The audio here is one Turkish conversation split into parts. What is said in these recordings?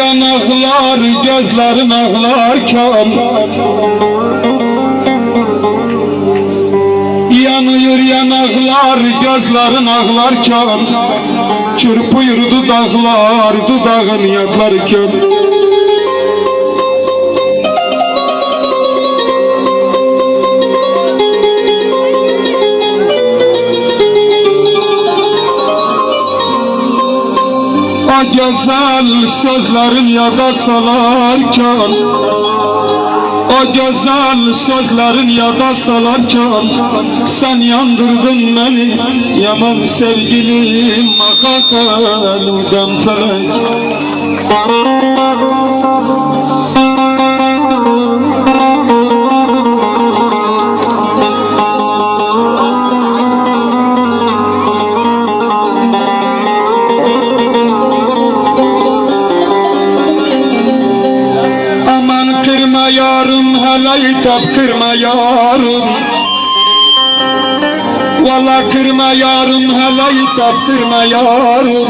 yanaklar, gözlerin ağlarken, yanıyor yanaklar, gözlerin ağlarken, çırpıyor dudaklar, dudağın yaklarken. O güzel sözlerin yada salarken, o güzel sözlerin yada salarken, sen yandırdın beni yaman sevgilim, akakalımdan felek. Yarım hele tap kırma yarım, valla kırma yarım hele tap kırma yarım.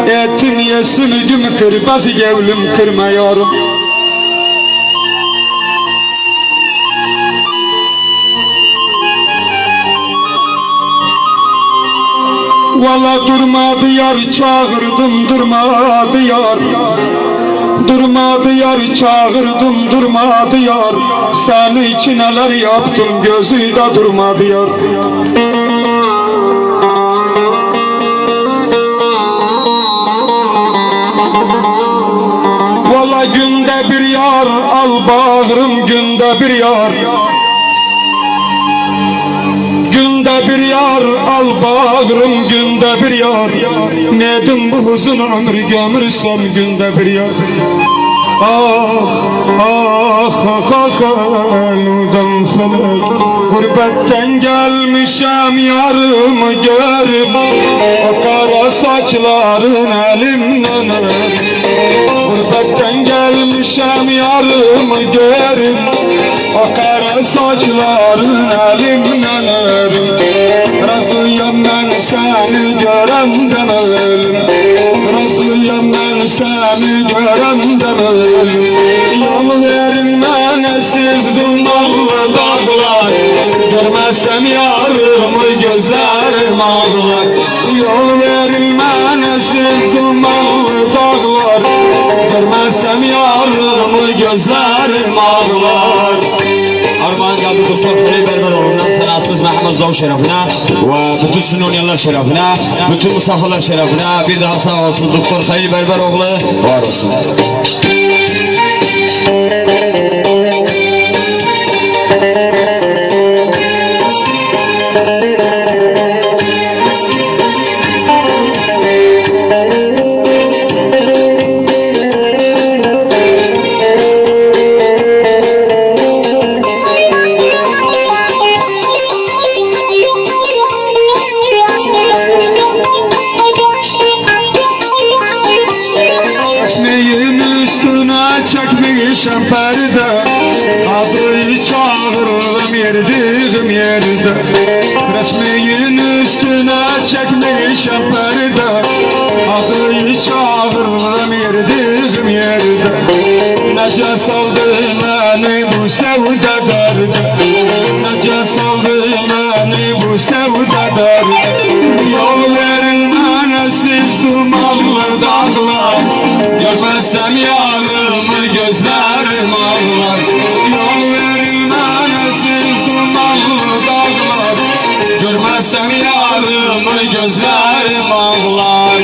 Etim yesim üdüm kır, bazı gevlim kırma yarım. Valla durmadı yar, çağırdım durmadı yar. Durmadı yar, çağırdım durmadı yar. Senin için neler yaptım, gözü de durmadı yar. Valla günde bir yar, al bağrım günde bir yar. Günde bir yar, al bağrım günde bir yar. Nedim bu uzun ömrü gömürsem günde bir yar. Ah ah ah ah elden felek, gurbetten gelmişem yarımı görüp, o kara saçların elimden öp. Gurbetten gelmişem yarımı görüp, o kara saçların elimden öp. Razıyım ben seni görenden ölüm, razıyım ben seni görenden ölüm. Yol verilmene siz dumanlı dağlar, görmezsem yarımı gözlerim ağlar. Yol verilmene siz dumanlı dağlar, görmezsem yarımı gözlerim ağlar. Armağan geldi Doktor Halil Berberoğlu'ndan sanatımız Mehmet Zov şerefine ve bütün Sünoniyalar şerefine, bütün misafirler şerefine bir daha sağ olsun Doktor Halil Berberoğlu, var olsun. Çekmişem perde, adıyı çağırırım yerdiğim yerde. Resmiyin üstüne çekmişem perde, adıyı çağırırım yerdiğim yerde. Nece saldı beni bu sevda derde, nece saldı beni bu sevda derde. Yol verilmene siz dumanlı dağlar, görmezsem yarımı gözlerim ağlar. Yol verilmene siz dumanlı dağlar, görmezsem yarımı gözlerim ağlar.